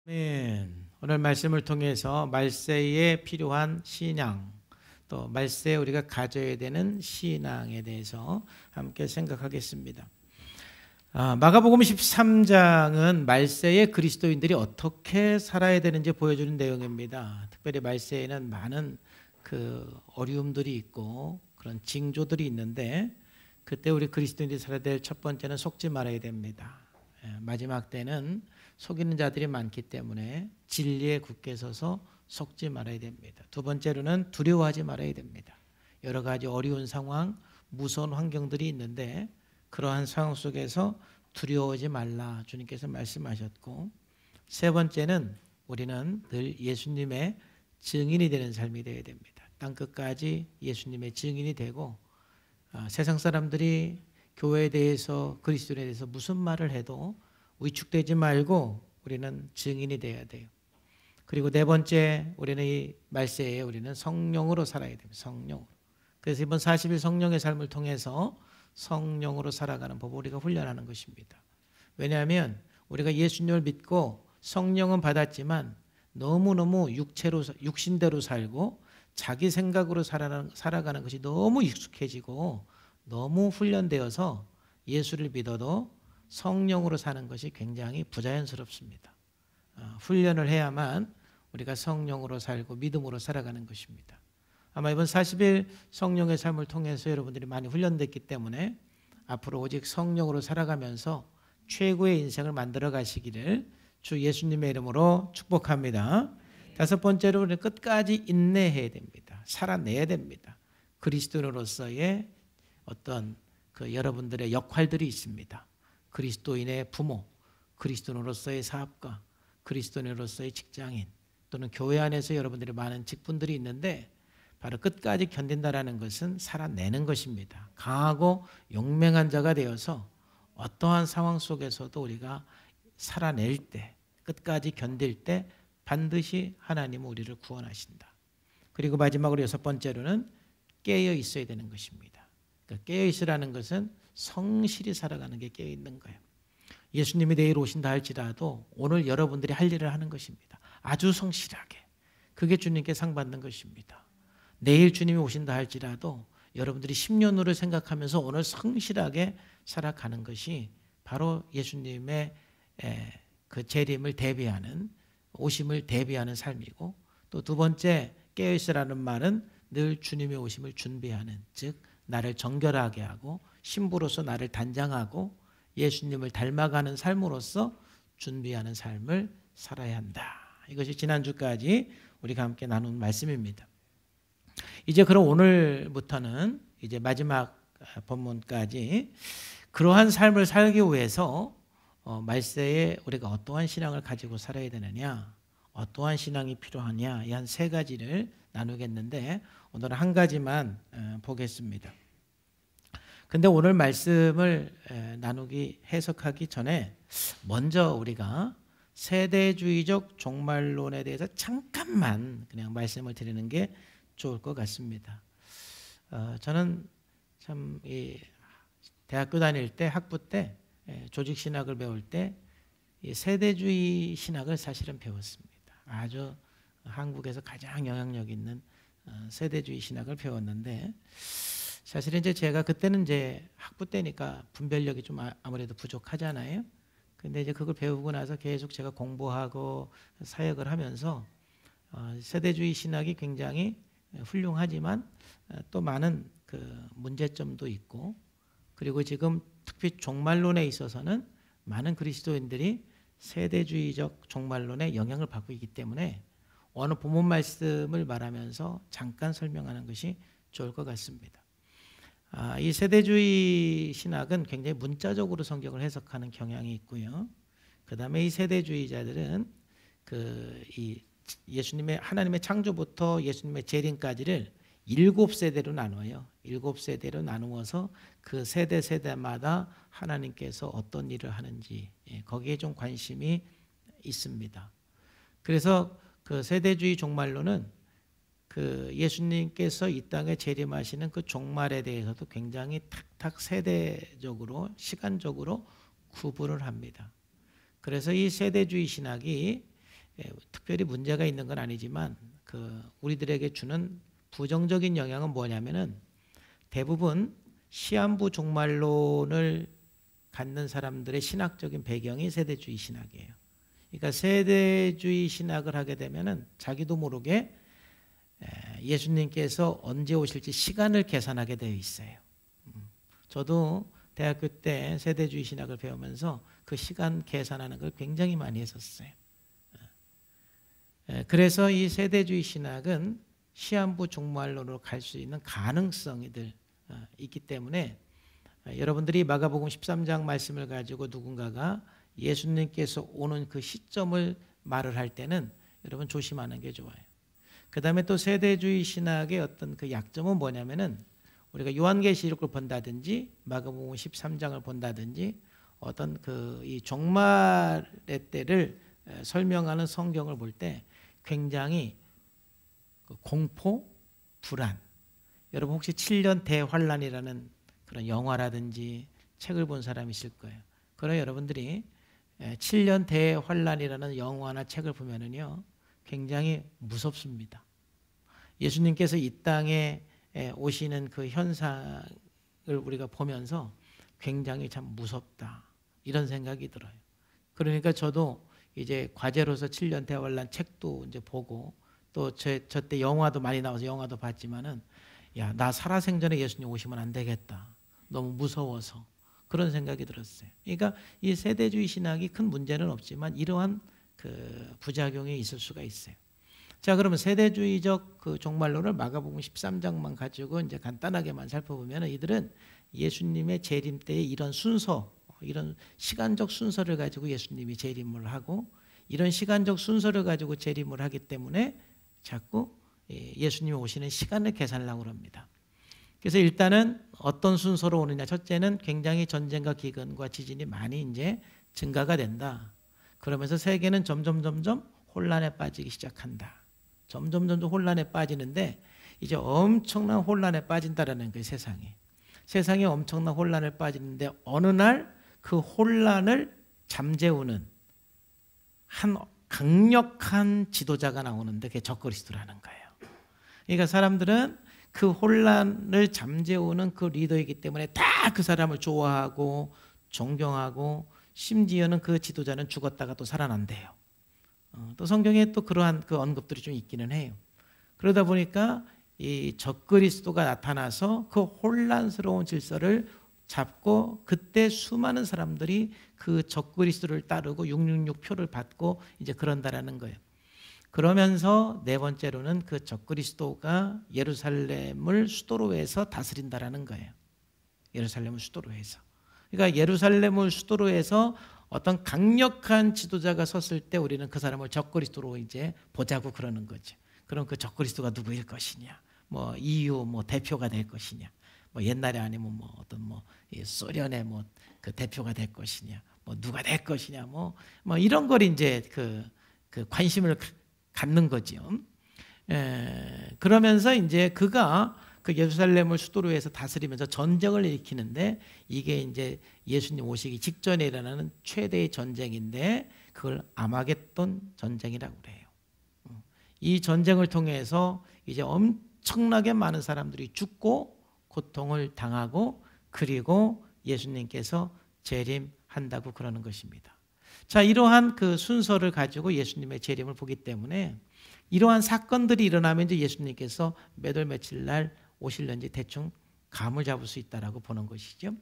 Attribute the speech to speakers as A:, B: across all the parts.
A: 오늘 말씀을 통해서 말세에 필요한 신앙, 또 말세에 우리가 가져야 되는 신앙에 대해서 함께 생각하겠습니다. 마가복음 13장은 말세에 그리스도인들이 어떻게 살아야 되는지 보여주는 내용입니다. 특별히 말세에는 많은 어려움들이 있고 그런 징조들이 있는데, 그때 우리 그리스도인들이 살아야 될 첫 번째는 속지 말아야 됩니다. 마지막 때는 속이는 자들이 많기 때문에 진리에 굳게 서서 속지 말아야 됩니다. 두 번째로는 두려워하지 말아야 됩니다. 여러 가지 어려운 상황, 무서운 환경들이 있는데 그러한 상황 속에서 두려워하지 말라 주님께서 말씀하셨고, 세 번째는 우리는 늘 예수님의 증인이 되는 삶이 되어야 됩니다. 땅끝까지 예수님의 증인이 되고, 세상 사람들이 교회에 대해서, 그리스도에 대해서 무슨 말을 해도 위축되지 말고 우리는 증인이 되어야 돼요. 그리고 네 번째, 우리는 이 말세에 우리는 성령으로 살아야 됩니다. 성령으로. 그래서 이번 40일 성령의 삶을 통해서 성령으로 살아가는 법을 우리가 훈련하는 것입니다. 왜냐하면 우리가 예수님을 믿고 성령은 받았지만 너무너무 육신대로 살고 자기 생각으로 살아가는 것이 너무 익숙해지고 너무 훈련되어서 예수를 믿어도 성령으로 사는 것이 굉장히 부자연스럽습니다. 훈련을 해야만 우리가 성령으로 살고 믿음으로 살아가는 것입니다. 아마 이번 40일 성령의 삶을 통해서 여러분들이 많이 훈련됐기 때문에 앞으로 오직 성령으로 살아가면서 최고의 인생을 만들어 가시기를 주 예수님의 이름으로 축복합니다. 다섯 번째로 우리는 끝까지 인내해야 됩니다. 살아내야 됩니다. 그리스도인으로서의 어떤 여러분들의 역할들이 있습니다. 그리스도인의 부모, 그리스도인으로서의 사업가, 그리스도인으로서의 직장인, 또는 교회 안에서 여러분들이 많은 직분들이 있는데, 바로 끝까지 견딘다라는 것은 살아내는 것입니다. 강하고 용맹한 자가 되어서 어떠한 상황 속에서도 우리가 살아낼 때, 끝까지 견딜 때 반드시 하나님은 우리를 구원하신다. 그리고 마지막으로 여섯 번째로는 깨어 있어야 되는 것입니다. 그러니까 깨어 있으라는 것은 성실히 살아가는 게 깨어 있는 거예요. 예수님이 내일 오신다 할지라도 오늘 여러분들이 할 일을 하는 것입니다. 아주 성실하게. 그게 주님께 상 받는 것입니다. 내일 주님이 오신다 할지라도 여러분들이 10년 후를 생각하면서 오늘 성실하게 살아가는 것이 바로 예수님의 그 재림을 대비하는, 오심을 대비하는 삶이고, 또 두 번째 깨어있으라는 말은 늘 주님의 오심을 준비하는, 즉 나를 정결하게 하고 신부로서 나를 단장하고 예수님을 닮아가는 삶으로서 준비하는 삶을 살아야 한다. 이것이 지난주까지 우리가 함께 나눈 말씀입니다. 이제 그럼 오늘부터는 이제 마지막 본문까지 그러한 삶을 살기 위해서 말세에 우리가 어떠한 신앙을 가지고 살아야 되느냐, 어떠한 신앙이 필요하냐, 이 한 세 가지를 나누겠는데 오늘은 한 가지만 보겠습니다. 근데 오늘 말씀을 나누기, 해석하기 전에 먼저 우리가 세대주의적 종말론에 대해서 잠깐만 그냥 말씀을 드리는 게 좋을 것 같습니다. 저는 참 대학교 다닐 때, 학부 때, 조직신학을 배울 때 이 세대주의 신학을 사실은 배웠습니다. 아주 한국에서 가장 영향력 있는 세대주의 신학을 배웠는데, 사실은 이제 제가 그때는 이제 학부 때니까 분별력이 좀 아무래도 부족하잖아요. 근데 이제 그걸 배우고 나서 계속 제가 공부하고 사역을 하면서 세대주의 신학이 굉장히 훌륭하지만 또 많은 문제점도 있고, 그리고 지금 특히 종말론에 있어서는 많은 그리스도인들이 세대주의적 종말론에 영향을 받고 있기 때문에 어느 본문 말씀을 말하면서 잠깐 설명하는 것이 좋을 것 같습니다. 이 세대주의 신학은 굉장히 문자적으로 성경을 해석하는 경향이 있고요. 그 다음에 이 세대주의자들은 이 예수님의, 하나님의 창조부터 예수님의 재림까지를 7세대로 나눠요. 7세대로 나누어서 그 세대마다 하나님께서 어떤 일을 하는지 거기에 좀 관심이 있습니다. 그래서 그 세대주의 종말론은 예수님께서 이 땅에 재림하시는 그 종말에 대해서도 굉장히 탁탁 세대적으로, 시간적으로 구분을 합니다. 그래서 이 세대주의 신학이 특별히 문제가 있는 건 아니지만 우리들에게 주는 부정적인 영향은 뭐냐면은 대부분 시한부 종말론을 갖는 사람들의 신학적인 배경이 세대주의 신학이에요. 그러니까 세대주의 신학을 하게 되면은 자기도 모르게 예수님께서 언제 오실지 시간을 계산하게 되어 있어요. 저도 대학교 때 세대주의 신학을 배우면서 그 시간 계산하는 걸 굉장히 많이 했었어요. 그래서 이 세대주의 신학은 시한부 종말론으로 갈 수 있는 가능성이들 있기 때문에 여러분들이 마가복음 13장 말씀을 가지고 누군가가 예수님께서 오는 그 시점을 말을 할 때는 여러분 조심하는 게 좋아요. 그 다음에 또 세대주의 신학의 어떤 그 약점은 뭐냐면은 우리가 요한계시록을 본다든지 마가복음 13장을 본다든지 어떤 이 종말의 때를 설명하는 성경을 볼 때 굉장히 공포, 불안. 여러분 혹시 7년 대환란이라는 그런 영화라든지 책을 본 사람이 있을 거예요. 그러나 여러분들이 7년 대환란이라는 영화나 책을 보면은요 굉장히 무섭습니다. 예수님께서 이 땅에 오시는 그 현상을 우리가 보면서 굉장히 참 무섭다 이런 생각이 들어요. 그러니까 저도 이제 과제로서 7년 대환란 책도 이제 보고 또 저 때 영화도 많이 나와서 영화도 봤지만은 야, 나 살아생전에 예수님 오시면 안 되겠다. 너무 무서워서 그런 생각이 들었어요. 그러니까 이 세대주의 신학이 큰 문제는 없지만 이러한 그 부작용이 있을 수가 있어요. 자, 그러면 세대주의적 그 종말론을 마가복음 13장만 가지고 이제 간단하게만 살펴보면 이들은 예수님의 재림 때의 이런 순서, 이런 시간적 순서를 가지고 예수님이 재림을 하고 이런 시간적 순서를 가지고 재림을 하기 때문에 자꾸 예수님이 오시는 시간을 계산하려고 합니다. 그래서 일단은 어떤 순서로 오느냐. 첫째는 굉장히 전쟁과 기근과 지진이 많이 이제 증가가 된다. 그러면서 세계는 점점 혼란에 빠지기 시작한다. 점점 혼란에 빠지는데 이제 엄청난 혼란에 빠진다라는 거예요. 세상이 엄청난 혼란에 빠지는데 어느 날 그 혼란을 잠재우는 한 강력한 지도자가 나오는데 그게 적그리스도라는 거예요. 그러니까 사람들은 그 혼란을 잠재우는 그 리더이기 때문에 다 그 사람을 좋아하고 존경하고 심지어는 그 지도자는 죽었다가 또 살아난대요. 또 성경에 또 그러한 그 언급들이 좀 있기는 해요. 그러다 보니까 이 적그리스도가 나타나서 그 혼란스러운 질서를 잡고 그때 수많은 사람들이 그 적그리스도를 따르고 666 표를 받고 이제 그런다라는 거예요. 그러면서 네 번째로는 그 적그리스도가 예루살렘을 수도로 해서 다스린다라는 거예요. 예루살렘을 수도로 해서. 그러니까 예루살렘을 수도로 해서 어떤 강력한 지도자가 섰을 때 우리는 그 사람을 적그리스도로 이제 보자고 그러는 거죠. 그럼 그 적그리스도가 누구일 것이냐? 뭐 EU 뭐 대표가 될 것이냐? 뭐 옛날에 아니면 뭐 어떤 뭐 소련의 뭐 그 대표가 될 것이냐? 뭐 누가 될 것이냐? 뭐 이런 걸 이제 그 관심을 갖는 거죠. 그러면서 이제 그가 그 예루살렘을 수도로 해서 다스리면서 전쟁을 일으키는데 이게 이제 예수님 오시기 직전에 일어나는 최대의 전쟁인데 그걸 아마겟돈 전쟁이라고 그래요. 이 전쟁을 통해서 이제 엄청나게 많은 사람들이 죽고 고통을 당하고 그리고 예수님께서 재림한다고 그러는 것입니다. 자, 이러한 그 순서를 가지고 예수님의 재림을 보기 때문에 이러한 사건들이 일어나면 이제 예수님께서 몇 월 며칠 날 오실는지 대충 감을 잡을 수 있다라고 보는 것이죠.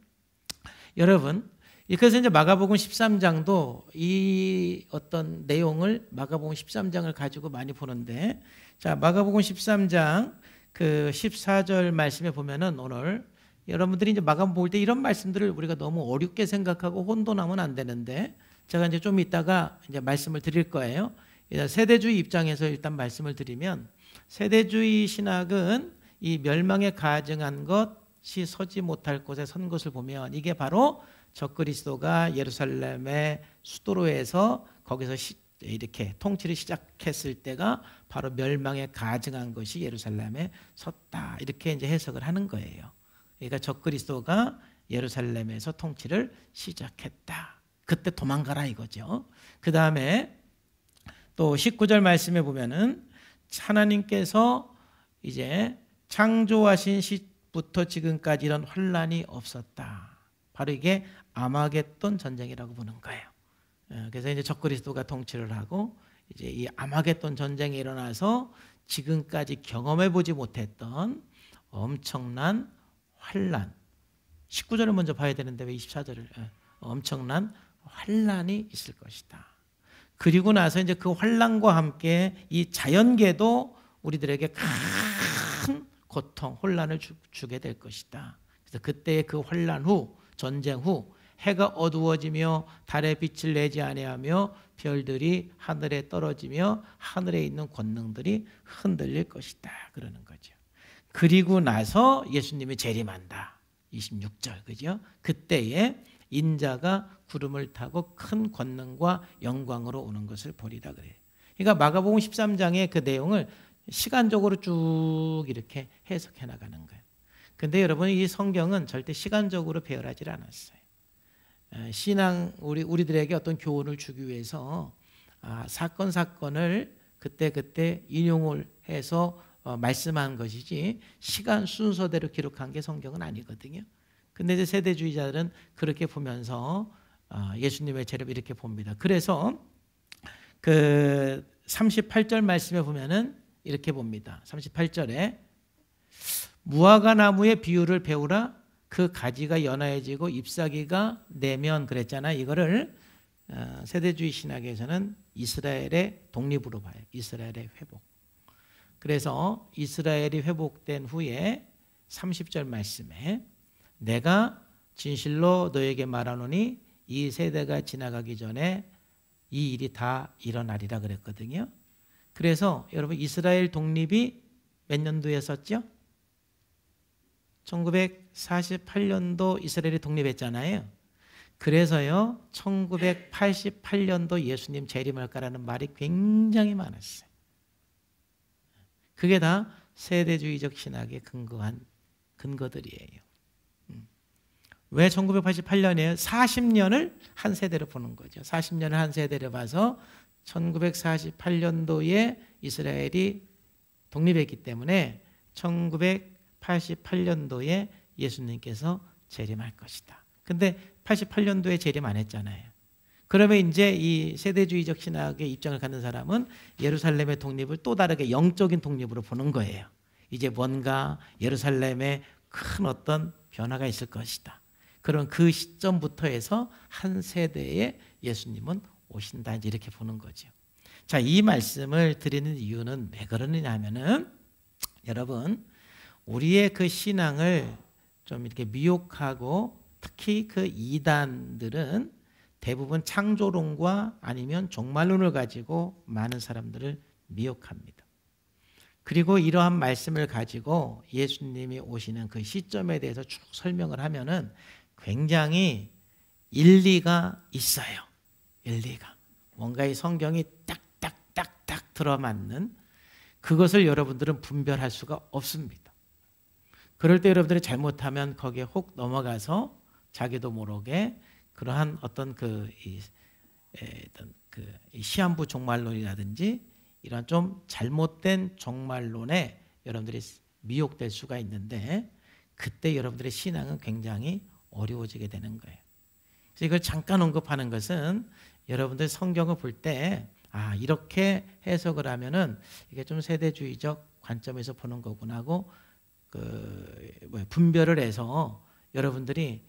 A: 여러분, 그래서 이제 마가복음 13장도 이 어떤 내용을 마가복음 13장을 가지고 많이 보는데, 자, 마가복음 13장 그 14절 말씀에 보면은 오늘 여러분들이 이제 마가복음 볼 때 이런 말씀들을 우리가 너무 어렵게 생각하고 혼돈하면 안 되는데 제가 이제 좀 이따가 이제 말씀을 드릴 거예요. 세대주의 입장에서 일단 말씀을 드리면 세대주의 신학은 이 멸망에 가증한 것이 서지 못할 곳에 선 것을 보면 이게 바로 적그리스도가 예루살렘의 수도로 해서 거기서 이렇게 통치를 시작했을 때가 바로 멸망에 가증한 것이 예루살렘에 섰다. 이렇게 이제 해석을 하는 거예요. 그러니까 적그리스도가 예루살렘에서 통치를 시작했다. 그때 도망가라 이거죠. 그 다음에 또 19절 말씀에 보면은 하나님께서 이제 창조하신 시부터 지금까지 이런 환란이 없었다. 바로 이게 아마겟돈 전쟁이라고 보는 거예요. 그래서 이제 적그리스도가 통치를 하고 이제 이 아마겟돈 전쟁이 일어나서 지금까지 경험해 보지 못했던 엄청난 환란. 19절을 먼저 봐야 되는데 왜 24절을? 엄청난 환란이 있을 것이다. 그리고 나서 이제 그 환란과 함께 이 자연계도 우리들에게 큰 고통, 혼란을 주게 될 것이다. 그래서 그때의 그 환란 후, 전쟁 후 해가 어두워지며 달의 빛을 내지 아니하며 별들이 하늘에 떨어지며 하늘에 있는 권능들이 흔들릴 것이다. 그러는 거죠. 그리고 나서 예수님이 재림한다. 26절, 그죠? 그때에 인자가 구름을 타고 큰 권능과 영광으로 오는 것을 보리라 그래요. 그러니까 마가복음 13장의 그 내용을 시간적으로 쭉 이렇게 해석해 나가는 거예요. 근데 여러분, 이 성경은 절대 시간적으로 배열하지 않았어요. 신앙 우리들에게 어떤 교훈을 주기 위해서 사건을 그때 인용을 해서 말씀한 것이지 시간 순서대로 기록한 게 성경은 아니거든요. 근데 이제 세대주의자들은 그렇게 보면서 예수님의 재림 이렇게 봅니다. 그래서 그 38절 말씀에 보면은 이렇게 봅니다. 38절에 무화과 나무의 비유를 배우라. 그 가지가 연하해지고 잎사귀가 내면 그랬잖아요. 이거를 세대주의 신학에서는 이스라엘의 독립으로 봐요. 이스라엘의 회복. 그래서 이스라엘이 회복된 후에 30절 말씀에 내가 진실로 너에게 말하노니 이 세대가 지나가기 전에 이 일이 다 일어나리라 그랬거든요. 그래서 여러분, 이스라엘 독립이 몇 년도에 썼죠? 1948년도 이스라엘이 독립했잖아요. 그래서요 1988년도 예수님 재림할 거라는 말이 굉장히 많았어요. 그게 다 세대주의적 신학에 근거한 근거들이에요. 왜 1988년이에요? 40년을 한 세대로 보는 거죠. 40년을 한 세대로 봐서 1948년도에 이스라엘이 독립했기 때문에 1988년도에 예수님께서 재림할 것이다. 근데 88년도에 재림 안 했잖아요. 그러면 이제 이 세대주의적 신학의 입장을 갖는 사람은 예루살렘의 독립을 또 다르게 영적인 독립으로 보는 거예요. 이제 뭔가 예루살렘에 큰 어떤 변화가 있을 것이다. 그런 그 시점부터 해서 한 세대에 예수님은 오신다, 이제 이렇게 보는 거죠. 자, 이 말씀을 드리는 이유는 왜 그러느냐 하면은 여러분, 우리의 그 신앙을 좀 이렇게 미혹하고 특히 그 이단들은 대부분 창조론과 아니면 종말론을 가지고 많은 사람들을 미혹합니다. 그리고 이러한 말씀을 가지고 예수님이 오시는 그 시점에 대해서 쭉 설명을 하면은 굉장히 일리가 있어요. 일리가. 뭔가 이 성경이 딱딱딱딱 들어맞는 그것을 여러분들은 분별할 수가 없습니다. 그럴 때 여러분들이 잘못하면 거기에 혹 넘어가서 자기도 모르게 그러한 어떤 시한부 종말론이라든지 이런 좀 잘못된 종말론에 여러분들이 미혹될 수가 있는데 그때 여러분들의 신앙은 굉장히 어려워지게 되는 거예요. 그래서 이걸 잠깐 언급하는 것은 여러분들 성경을 볼 때 이렇게 해석을 하면은 이게 좀 세대주의적 관점에서 보는 거구나 하고 분별을 해서 여러분들이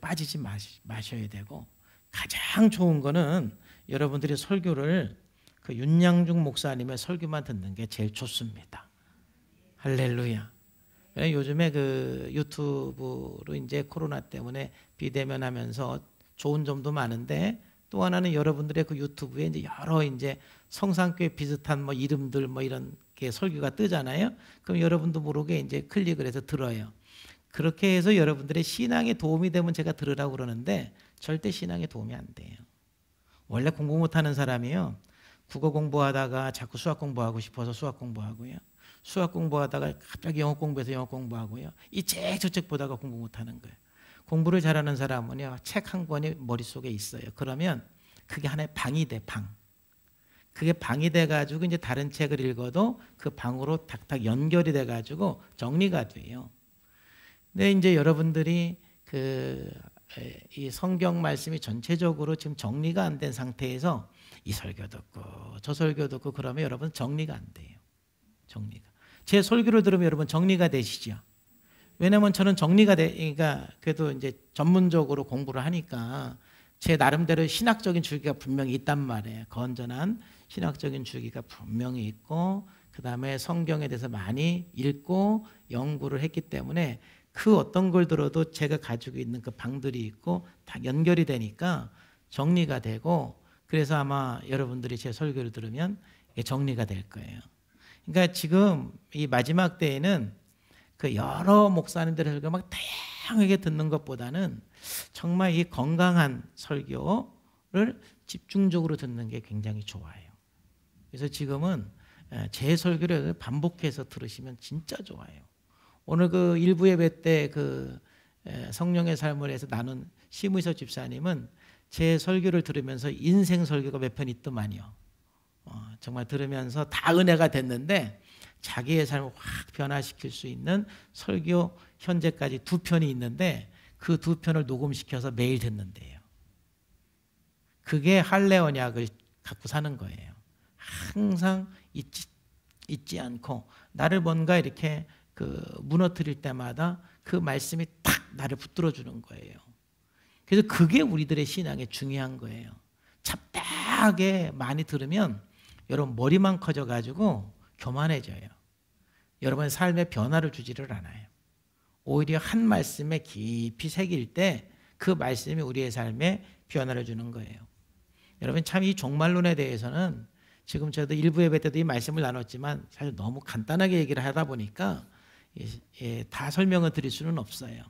A: 빠지지 마셔야 되고, 가장 좋은 거는 여러분들이 설교를 윤양중 목사님의 설교만 듣는 게 제일 좋습니다. 할렐루야. 요즘에 유튜브로 이제 코로나 때문에 비대면하면서 좋은 점도 많은데 또 하나는 여러분들의 그 유튜브에 이제 여러 이제 성산교회 비슷한 이름들 이런 게 설교가 뜨잖아요. 그럼 여러분도 모르게 이제 클릭을 해서 들어요. 그렇게 해서 여러분들의 신앙에 도움이 되면 제가 들으라고 그러는데 절대 신앙에 도움이 안 돼요. 원래 공부 못하는 사람이요, 국어 공부하다가 자꾸 수학 공부하고 싶어서 수학 공부하고요, 수학 공부하다가 갑자기 영어 공부해서 영어 공부하고요, 이 책 저 책 보다가 공부 못하는 거예요. 공부를 잘하는 사람은요 책 한 권이 머릿속에 있어요. 그러면 그게 하나의 방이 돼, 방. 그게 방이 돼가지고 이제 다른 책을 읽어도 그 방으로 탁탁 연결이 돼가지고 정리가 돼요. 근데 이제 여러분들이 이 성경 말씀이 전체적으로 지금 정리가 안 된 상태에서 이 설교 듣고 저 설교 듣고 그러면 여러분 정리가 안 돼요. 정리가. 제 설교를 들으면 여러분 정리가 되시죠? 왜냐면 저는 정리가 되니까 그래도 이제 전문적으로 공부를 하니까 제 나름대로 신학적인 줄기가 분명히 있단 말이에요. 건전한 신학적인 줄기가 분명히 있고 그다음에 성경에 대해서 많이 읽고 연구를 했기 때문에 그 어떤 걸 들어도 제가 가지고 있는 그 방들이 있고 다 연결이 되니까 정리가 되고 그래서 아마 여러분들이 제 설교를 들으면 정리가 될 거예요. 그러니까 지금 이 마지막 때에는 그 여러 목사님들의 설교 막 다양하게 듣는 것보다는 정말 이 건강한 설교를 집중적으로 듣는 게 굉장히 좋아요. 그래서 지금은 제 설교를 반복해서 들으시면 진짜 좋아요. 오늘 그 일부 예배 때 그 성령의 삶을 해서 나눈 심의서 집사님은 제 설교를 들으면서 인생 설교가 몇 편 있더만요. 정말 들으면서 다 은혜가 됐는데 자기의 삶을 확 변화시킬 수 있는 설교 현재까지 2편이 있는데 그 2편을 녹음시켜서 매일 듣는데요. 그게 할례 언약을 갖고 사는 거예요. 항상 잊지 않고 나를 뭔가 이렇게 무너뜨릴 때마다 그 말씀이 탁 나를 붙들어 주는 거예요. 그래서 그게 우리들의 신앙에 중요한 거예요. 잡다하게 많이 들으면 여러분 머리만 커져가지고 교만해져요. 여러분의 삶에 변화를 주지를 않아요. 오히려 한 말씀에 깊이 새길 때 그 말씀이 우리의 삶에 변화를 주는 거예요. 여러분 참 이 종말론에 대해서는 지금 저도 일부 예배 때도 이 말씀을 나눴지만 사실 너무 간단하게 얘기를 하다 보니까 다 설명을 드릴 수는 없어요.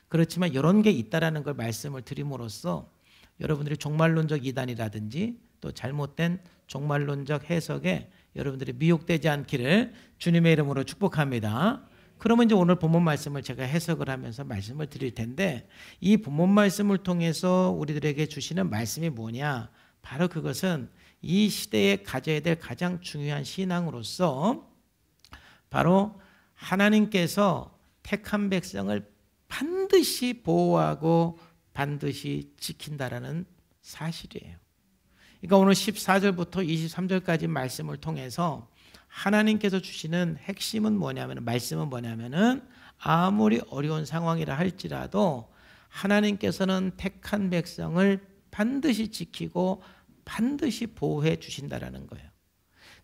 A: 그렇지만 이런 게 있다라는 걸 말씀을 드림으로써 여러분들이 종말론적 이단이라든지 또 잘못된 종말론적 해석에 여러분들이 미혹되지 않기를 주님의 이름으로 축복합니다. 그러면 이제 오늘 본문 말씀을 제가 해석을 하면서 말씀을 드릴 텐데 이 본문 말씀을 통해서 우리들에게 주시는 말씀이 뭐냐? 바로 그것은 이 시대에 가져야 될 가장 중요한 신앙으로서 바로 하나님께서 택한 백성을 반드시 보호하고 반드시 지킨다라는 사실이에요. 그러니까 오늘 14절부터 23절까지 말씀을 통해서 하나님께서 주시는 핵심은 뭐냐면 말씀은 뭐냐면은 아무리 어려운 상황이라 할지라도 하나님께서는 택한 백성을 반드시 지키고 반드시 보호해 주신다라는 거예요.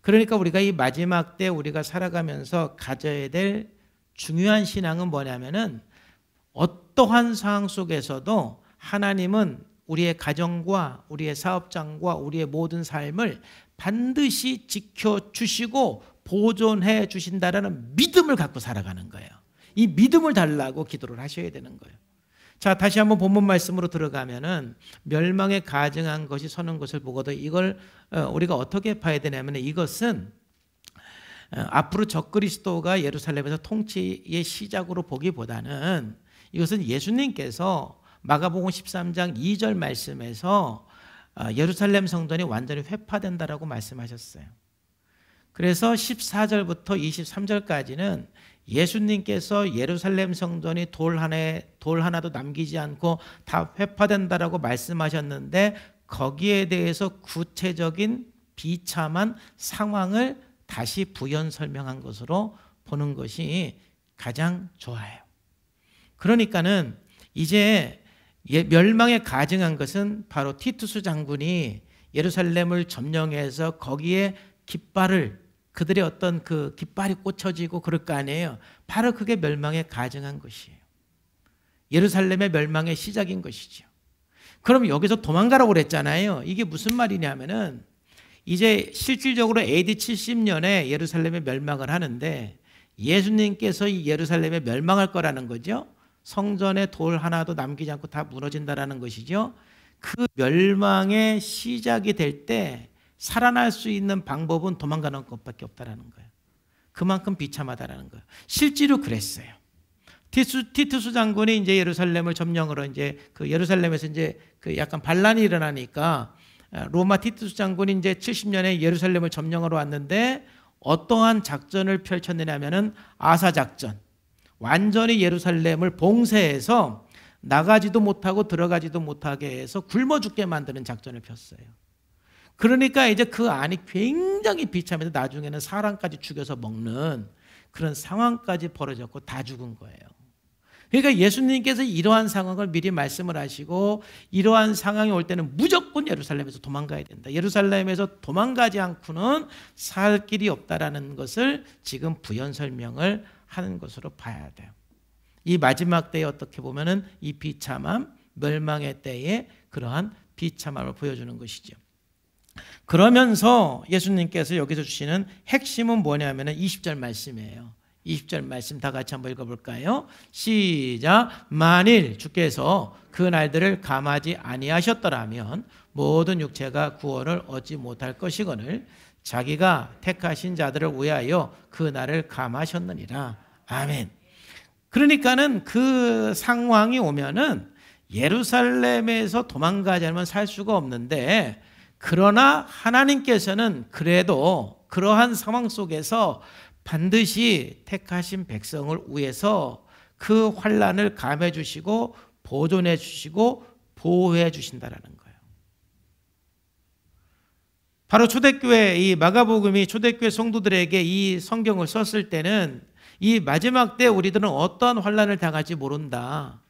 A: 그러니까 우리가 이 마지막 때 우리가 살아가면서 가져야 될 중요한 신앙은 뭐냐면은 어떠한 상황 속에서도 하나님은 우리의 가정과 우리의 사업장과 우리의 모든 삶을 반드시 지켜주시고 보존해 주신다라는 믿음을 갖고 살아가는 거예요. 이 믿음을 달라고 기도를 하셔야 되는 거예요. 자, 다시 한번 본문 말씀으로 들어가면은 멸망에 가증한 것이 서는 것을 보고도 이걸 우리가 어떻게 봐야 되냐면 이것은 앞으로 적그리스도가 예루살렘에서 통치의 시작으로 보기보다는 이것은 예수님께서 마가복음 13장 2절 말씀에서 예루살렘 성전이 완전히 회파된다라고 말씀하셨어요. 그래서 14절부터 23절까지는 예수님께서 예루살렘 성전이 돌 하나도 남기지 않고 다 회파된다라고 말씀하셨는데 거기에 대해서 구체적인 비참한 상황을 다시 부연 설명한 것으로 보는 것이 가장 좋아요. 그러니까는 이제 멸망에 가증한 것은 바로 티투스 장군이 예루살렘을 점령해서 거기에 깃발을 그들의 어떤 그 깃발이 꽂혀지고 그럴 거 아니에요. 바로 그게 멸망에 가증한 것이에요. 예루살렘의 멸망의 시작인 것이죠. 그럼 여기서 도망가라고 그랬잖아요. 이게 무슨 말이냐면은 이제 실질적으로 AD 70년에 예루살렘에 멸망을 하는데 예수님께서 이 예루살렘에 멸망할 거라는 거죠. 성전에 돌 하나도 남기지 않고 다 무너진다라는 것이죠. 그 멸망의 시작이 될 때 살아날 수 있는 방법은 도망가는 것밖에 없다라는 거예요. 그만큼 비참하다라는 거예요. 실제로 그랬어요. 티투스 장군이 이제 예루살렘을 점령으로 이제 그 예루살렘에서 이제 그 약간 반란이 일어나니까 로마 티투스 장군이 이제 70년에 예루살렘을 점령하러 왔는데 어떠한 작전을 펼쳤느냐면은 아사 작전. 완전히 예루살렘을 봉쇄해서 나가지도 못하고 들어가지도 못하게 해서 굶어 죽게 만드는 작전을 폈어요. 그러니까 이제 그 안이 굉장히 비참해서 나중에는 사람까지 죽여서 먹는 그런 상황까지 벌어졌고 다 죽은 거예요. 그러니까 예수님께서 이러한 상황을 미리 말씀을 하시고 이러한 상황이 올 때는 무조건 예루살렘에서 도망가야 된다. 예루살렘에서 도망가지 않고는 살 길이 없다라는 것을 지금 부연 설명을 하는 것으로 봐야 돼요. 이 마지막 때에 어떻게 보면은 이 비참함, 멸망의 때에 그러한 비참함을 보여주는 것이죠. 그러면서 예수님께서 여기서 주시는 핵심은 뭐냐면은 20절 말씀이에요. 20절 말씀 다 같이 한번 읽어볼까요? 시작. 만일 주께서 그 날들을 감하지 아니하셨더라면 모든 육체가 구원을 얻지 못할 것이거늘 자기가 택하신 자들을 위하여 그 날을 감하셨느니라. 아멘. 그러니까는 그 상황이 오면은 예루살렘에서 도망가지 않으면 살 수가 없는데, 그러나 하나님께서는 그래도 그러한 상황 속에서 반드시 택하신 백성을 위해서 그 환난을 감해 주시고 보존해 주시고 보호해 주신다라는 거예요. 바로 초대교회 이 마가복음이 초대교회 성도들에게 이 성경을 썼을 때는 이 마지막 때 우리들은 어떠한 환난을 당할지 모른다.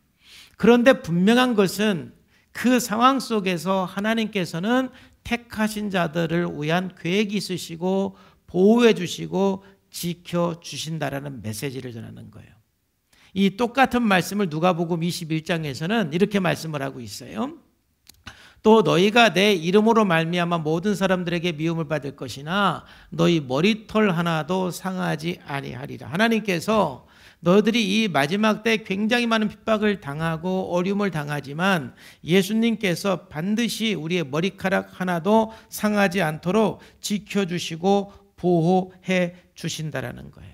A: 그런데 분명한 것은 그 상황 속에서 하나님께서는 택하신 자들을 위한 계획이 있으시고 보호해 주시고 지켜주신다라는 메시지를 전하는 거예요. 이 똑같은 말씀을 누가복음 21장에서는 이렇게 말씀을 하고 있어요. 또 너희가 내 이름으로 말미암아 모든 사람들에게 미움을 받을 것이나 너희 머리털 하나도 상하지 아니하리라. 하나님께서 너희들이 이 마지막 때 굉장히 많은 핍박을 당하고 어려움을 당하지만 예수님께서 반드시 우리의 머리카락 하나도 상하지 않도록 지켜주시고 보호해 주신다라는 거예요.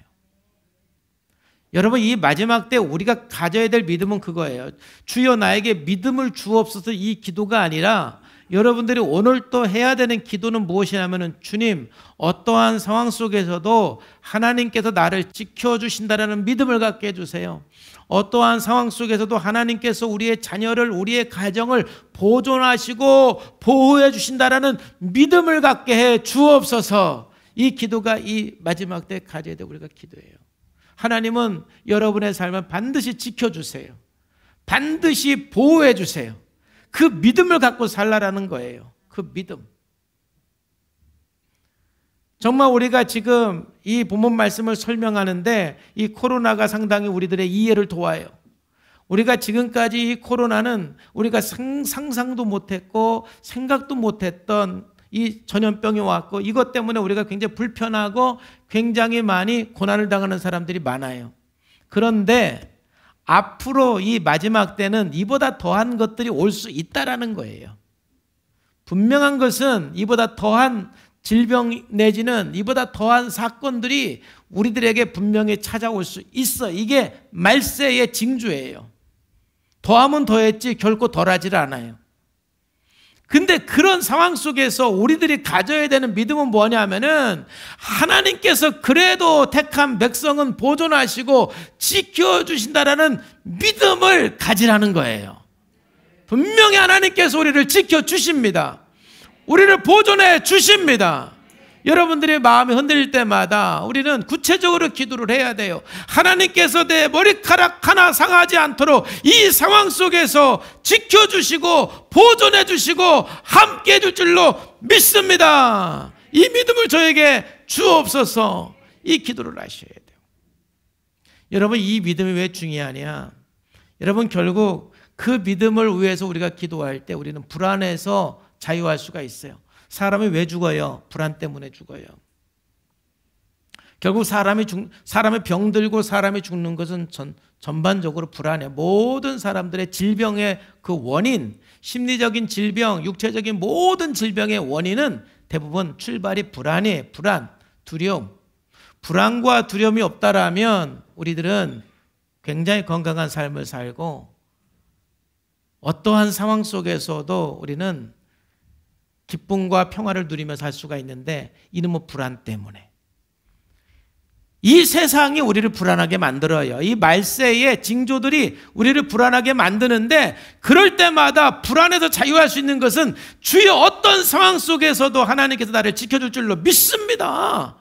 A: 여러분, 이 마지막 때 우리가 가져야 될 믿음은 그거예요. 주여 나에게 믿음을 주옵소서, 이 기도가 아니라 여러분들이 오늘 또 해야 되는 기도는 무엇이냐면, 주님, 어떠한 상황 속에서도 하나님께서 나를 지켜주신다라는 믿음을 갖게 해주세요. 어떠한 상황 속에서도 하나님께서 우리의 자녀를, 우리의 가정을 보존하시고 보호해 주신다라는 믿음을 갖게 해 주옵소서. 이 기도가 이 마지막 때 가져야 될 우리가 기도예요. 하나님은 여러분의 삶을 반드시 지켜주세요. 반드시 보호해 주세요. 그 믿음을 갖고 살라라는 거예요. 그 믿음. 정말 우리가 지금 이 본문 말씀을 설명하는데 이 코로나가 상당히 우리들의 이해를 도와요. 우리가 지금까지 이 코로나는 우리가 상상도 못했고 생각도 못했던 이 전염병이 왔고, 이것 때문에 우리가 굉장히 불편하고 굉장히 많이 고난을 당하는 사람들이 많아요. 그런데 앞으로 이 마지막 때는 이보다 더한 것들이 올 수 있다라는 거예요. 분명한 것은 이보다 더한 질병 내지는 이보다 더한 사건들이 우리들에게 분명히 찾아올 수 있어. 이게 말세의 징조예요. 더하면 더했지 결코 덜하지를 않아요. 근데 그런 상황 속에서 우리들이 가져야 되는 믿음은 뭐냐면은 하나님께서 그래도 택한 백성은 보존하시고 지켜주신다라는 믿음을 가지라는 거예요. 분명히 하나님께서 우리를 지켜주십니다. 우리를 보존해 주십니다. 여러분들의 마음이 흔들릴 때마다 우리는 구체적으로 기도를 해야 돼요. 하나님께서 내 머리카락 하나 상하지 않도록 이 상황 속에서 지켜주시고 보존해 주시고 함께 해줄 줄로 믿습니다. 이 믿음을 저에게 주옵소서. 이 기도를 하셔야 돼요. 여러분, 이 믿음이 왜 중요하냐? 여러분, 결국 그 믿음을 위해서 우리가 기도할 때 우리는 불안해서 자유할 수가 있어요. 사람이 왜 죽어요? 불안 때문에 죽어요. 결국 사람이 병들고 사람이 죽는 것은 전반적으로 불안해. 모든 사람들의 질병의 그 원인, 심리적인 질병, 육체적인 모든 질병의 원인은 대부분 출발이 불안이에요. 불안, 두려움. 불안과 두려움이 없다라면 우리들은 굉장히 건강한 삶을 살고 어떠한 상황 속에서도 우리는 기쁨과 평화를 누리며 살 수가 있는데 이놈의 불안 때문에. 이 세상이 우리를 불안하게 만들어요. 이 말세의 징조들이 우리를 불안하게 만드는데 그럴 때마다 불안에서 자유할 수 있는 것은 주의 어떤 상황 속에서도 하나님께서 나를 지켜줄 줄로 믿습니다.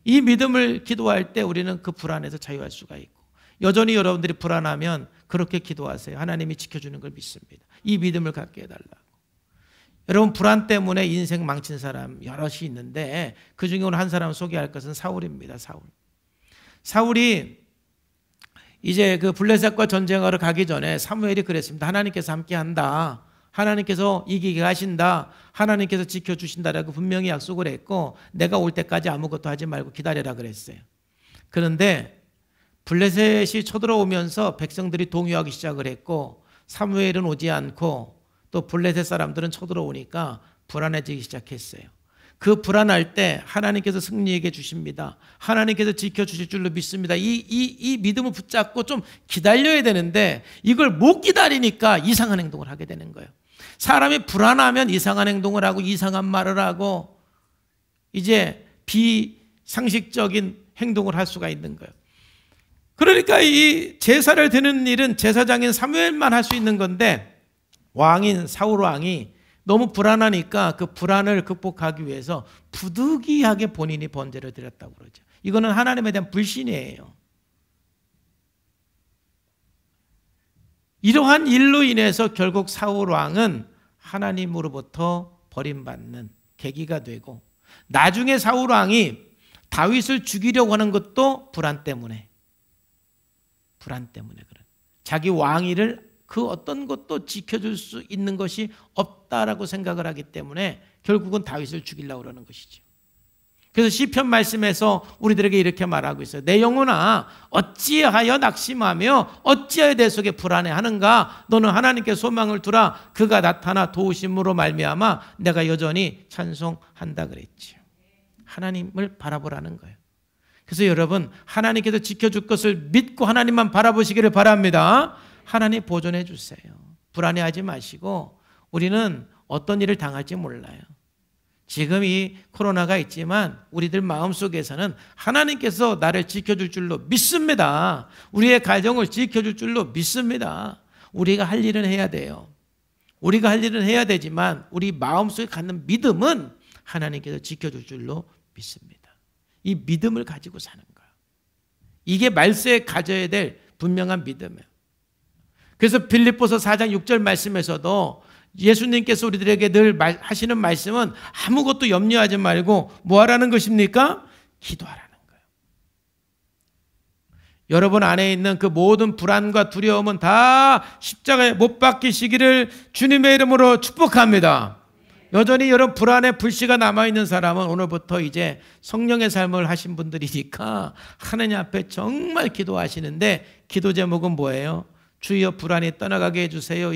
A: 이 믿음을 기도할 때 우리는 그 불안에서 자유할 수가 있고, 여전히 여러분들이 불안하면 그렇게 기도하세요. 하나님이 지켜주는 걸 믿습니다. 이 믿음을 갖게 해달라고. 여러분, 불안 때문에 인생 망친 사람 여럿이 있는데 그 중에 오늘 한 사람 소개할 것은 사울입니다. 사울이 이제 그 블레셋과 전쟁하러 가기 전에 사무엘이 그랬습니다. 하나님께서 함께한다, 하나님께서 이기게 하신다, 하나님께서 지켜주신다라고 분명히 약속을 했고, 내가 올 때까지 아무것도 하지 말고 기다려라 그랬어요. 그런데 블레셋이 쳐들어오면서 백성들이 동요하기 시작을 했고, 사무엘은 오지 않고 또 블레셋 사람들은 쳐들어오니까 불안해지기 시작했어요. 그 불안할 때 하나님께서 승리에게 주십니다. 하나님께서 지켜주실 줄로 믿습니다. 이 믿음을 붙잡고 좀 기다려야 되는데 이걸 못 기다리니까 이상한 행동을 하게 되는 거예요. 사람이 불안하면 이상한 행동을 하고 이상한 말을 하고 이제 비상식적인 행동을 할 수가 있는 거예요. 그러니까 이 제사를 드는 일은 제사장인 사무엘만 할 수 있는 건데, 왕인 사울 왕이 너무 불안하니까 그 불안을 극복하기 위해서 부득이하게 본인이 번제를 드렸다고 그러죠. 이거는 하나님에 대한 불신이에요. 이러한 일로 인해서 결국 사울 왕은 하나님으로부터 버림받는 계기가 되고, 나중에 사울 왕이 다윗을 죽이려고 하는 것도 불안 때문에 그런, 자기 왕위를 그 어떤 것도 지켜줄 수 있는 것이 없다라고 생각을 하기 때문에 결국은 다윗을 죽이려고 그러는 것이죠. 그래서 시편 말씀에서 우리들에게 이렇게 말하고 있어요. 내 영혼아, 어찌하여 낙심하며 어찌하여 내 속에 불안해하는가? 너는 하나님께 소망을 두라. 그가 나타나 도우심으로 말미암아 내가 여전히 찬송한다 그랬죠. 하나님을 바라보라는 거예요. 그래서 여러분, 하나님께서 지켜줄 것을 믿고 하나님만 바라보시기를 바랍니다. 하나님 보존해 주세요. 불안해하지 마시고, 우리는 어떤 일을 당할지 몰라요. 지금 이 코로나가 있지만 우리들 마음속에서는 하나님께서 나를 지켜줄 줄로 믿습니다. 우리의 가정을 지켜줄 줄로 믿습니다. 우리가 할 일은 해야 돼요. 우리가 할 일은 해야 되지만 우리 마음속에 갖는 믿음은 하나님께서 지켜줄 줄로 믿습니다. 이 믿음을 가지고 사는 거예요. 이게 말세에 가져야 될 분명한 믿음이에요. 그래서 빌립보서 4장 6절 말씀에서도 예수님께서 우리들에게 늘 하시는 말씀은 아무것도 염려하지 말고 뭐 하라는 것입니까? 기도하라는 거예요. 여러분 안에 있는 그 모든 불안과 두려움은 다 십자가에 못 박히시기를 주님의 이름으로 축복합니다. 여전히 여러분 불안에 불씨가 남아있는 사람은 오늘부터 이제 성령의 삶을 하신 분들이니까 하나님 앞에 정말 기도하시는데, 기도 제목은 뭐예요? 주여 불안이 떠나가게 해주세요.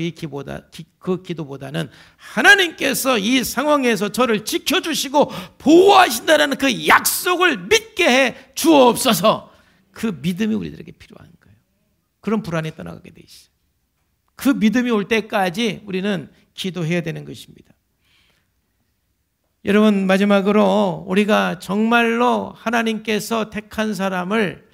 A: 그 기도보다는 하나님께서 이 상황에서 저를 지켜주시고 보호하신다는 그 약속을 믿게 해 주옵소서. 그 믿음이 우리들에게 필요한 거예요. 그런 불안이 떠나가게 돼 있어요. 그 믿음이 올 때까지 우리는 기도해야 되는 것입니다. 여러분, 마지막으로 우리가 정말로 하나님께서 택한 사람을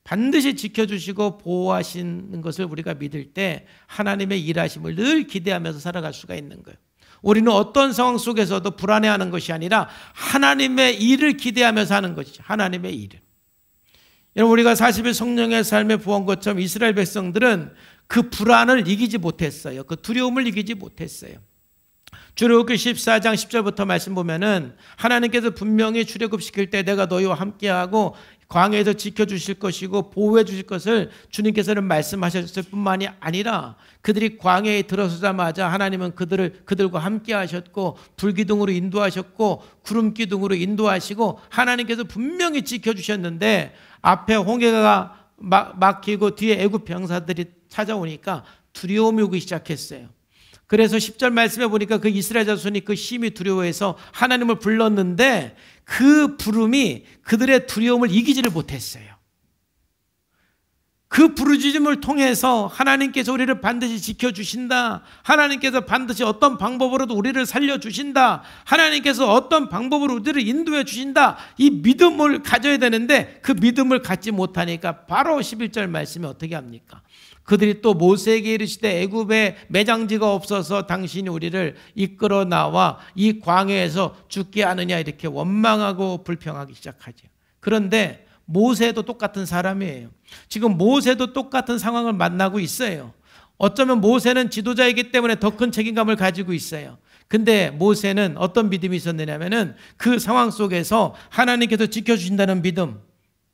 A: 반드시 지켜주시고 보호하시는 것을 우리가 믿을 때 하나님의 일하심을 늘 기대하면서 살아갈 수가 있는 거예요. 우리는 어떤 상황 속에서도 불안해하는 것이 아니라 하나님의 일을 기대하면서 하는 것이죠. 하나님의 일을. 여러분, 우리가 40일 성령의 삶에 부은 것처럼 이스라엘 백성들은 그 불안을 이기지 못했어요. 그 두려움을 이기지 못했어요. 출애굽기 14장 10절부터 말씀 보면은 하나님께서 분명히 출애굽시킬 때 내가 너희와 함께하고 광야에서 지켜주실 것이고 보호해 주실 것을 주님께서는 말씀하셨을 뿐만이 아니라, 그들이 광야에 들어서자마자 하나님은 그들과 함께 하셨고 불기둥으로 인도하셨고 구름기둥으로 인도하시고 하나님께서 분명히 지켜주셨는데, 앞에 홍해가 막히고 뒤에 애굽 병사들이 찾아오니까 두려움이 오기 시작했어요. 그래서 10절 말씀에 보니까 그 이스라엘 자손이 그 심히 두려워해서 하나님을 불렀는데 그 부름이 그들의 두려움을 이기지를 못했어요. 그 부르짖음을 통해서 하나님께서 우리를 반드시 지켜주신다. 하나님께서 반드시 어떤 방법으로도 우리를 살려주신다. 하나님께서 어떤 방법으로 우리를 인도해 주신다. 이 믿음을 가져야 되는데 그 믿음을 갖지 못하니까 바로 11절 말씀이 어떻게 합니까? 그들이 또 모세에게 이르시되 애굽에 매장지가 없어서 당신이 우리를 이끌어 나와 이 광야에서 죽게 하느냐 이렇게 원망하고 불평하기 시작하죠. 그런데 모세도 똑같은 사람이에요. 지금 모세도 똑같은 상황을 만나고 있어요. 어쩌면 모세는 지도자이기 때문에 더 큰 책임감을 가지고 있어요. 근데 모세는 어떤 믿음이 있었느냐면은 그 상황 속에서 하나님께서 지켜주신다는 믿음,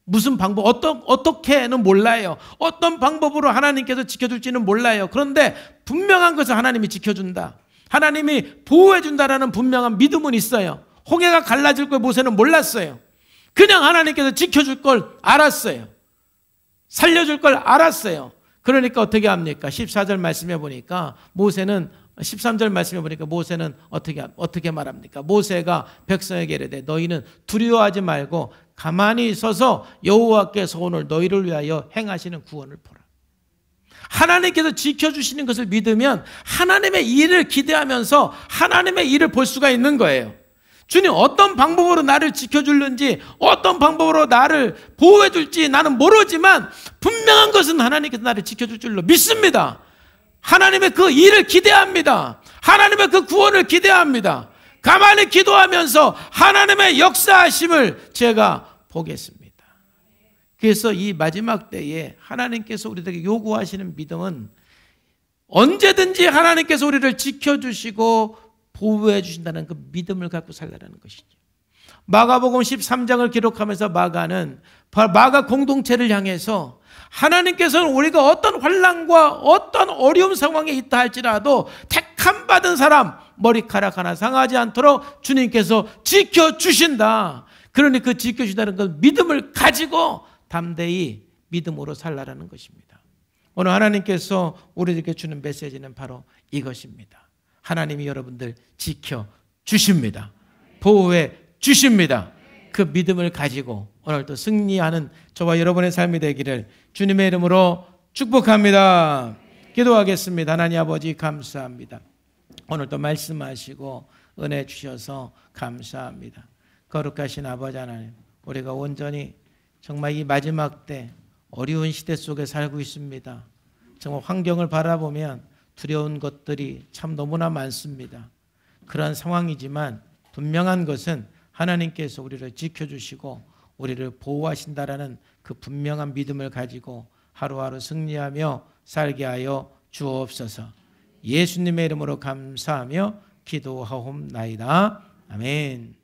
A: 무슨 방법, 어떻게는 몰라요. 어떤 방법으로 하나님께서 지켜줄지는 몰라요. 그런데 분명한 것을 하나님이 지켜준다. 하나님이 보호해준다라는 분명한 믿음은 있어요. 홍해가 갈라질 걸 모세는 몰랐어요. 그냥 하나님께서 지켜줄 걸 알았어요. 살려줄 걸 알았어요. 그러니까 어떻게 합니까? 14절 말씀해 보니까 모세는 13절 말씀해 보니까 모세는 어떻게 말합니까? 모세가 백성에게 이르되 너희는 두려워하지 말고 가만히 서서 여호와께서 오늘 너희를 위하여 행하시는 구원을 보라. 하나님께서 지켜주시는 것을 믿으면 하나님의 일을 기대하면서 하나님의 일을 볼 수가 있는 거예요. 주님 어떤 방법으로 나를 지켜줄는지 어떤 방법으로 나를 보호해 줄지 나는 모르지만 분명한 것은 하나님께서 나를 지켜줄 줄로 믿습니다. 하나님의 그 일을 기대합니다. 하나님의 그 구원을 기대합니다. 가만히 기도하면서 하나님의 역사하심을 제가 보겠습니다. 그래서 이 마지막 때에 하나님께서 우리에게 요구하시는 믿음은 언제든지 하나님께서 우리를 지켜주시고 보호해 주신다는 그 믿음을 갖고 살라는 것이죠. 마가복음 13장을 기록하면서 마가는 마가 공동체를 향해서 하나님께서는 우리가 어떤 환난과 어떤 어려운 상황에 있다 할지라도 택함 받은 사람 머리카락 하나 상하지 않도록 주님께서 지켜주신다. 그러니 그 지켜주신다는 그 믿음을 가지고 담대히 믿음으로 살라라는 것입니다. 오늘 하나님께서 우리에게 주는 메시지는 바로 이것입니다. 하나님이 여러분들 지켜주십니다. 보호해 주십니다. 그 믿음을 가지고 오늘도 승리하는 저와 여러분의 삶이 되기를 주님의 이름으로 축복합니다. 기도하겠습니다. 하나님 아버지 감사합니다. 오늘도 말씀하시고 은혜 주셔서 감사합니다. 거룩하신 아버지 하나님, 우리가 온전히 정말 이 마지막 때 어려운 시대 속에 살고 있습니다. 정말 환경을 바라보면 두려운 것들이 참 너무나 많습니다. 그러한 상황이지만 분명한 것은 하나님께서 우리를 지켜주시고 우리를 보호하신다라는 그 분명한 믿음을 가지고 하루하루 승리하며 살게 하여 주옵소서. 예수님의 이름으로 감사하며 기도하옵나이다. 아멘.